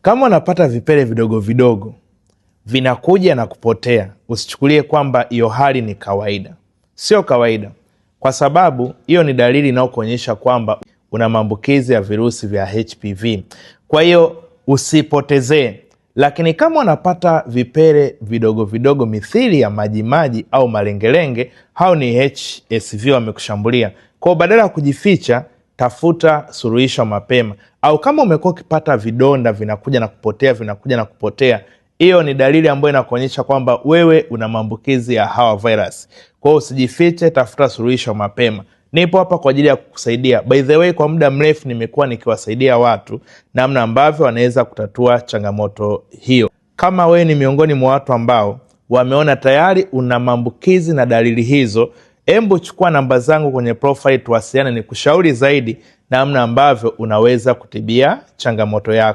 Kama unapata vipele vidogo vidogo vinakuja na kupotea, usichukulie kwamba hiyo hali ni kawaida. Sio kawaida, kwa sababu hiyo ni dalili inayokuonyesha kwamba una maambukizi ya virusi vya HPV. Kwa hiyo usipotezee. Lakini kama unapata vipele vidogo vidogo mithili ya majimaji au malengelenge, hao ni HSV wamekushambulia. Kwa badala ya kujificha, tafuta suluhisho mapema. Au kama umekuwa ukipata vidonda vinakuja na kupotea, hiyo ni dalili ambayo inakuonyesha kwamba wewe una maambukizi ya hawa virus. Kwa hiyo usijifiche, tafuta suluhisho mapema. Nipo hapa kwa ajili ya kukusaidia. By the way, kwa muda mrefu nimekuwa nikiwasaidia watu namna ambavyo wanaweza kutatua changamoto hiyo. Kama wewe ni miongoni mwa watu ambao wameona tayari una maambukizi na dalili hizo, hebu chukua namba zangu kwenye profile, tuwasiliane, ni kushauri zaidi namna ambavyo unaweza kutibia changamoto yako.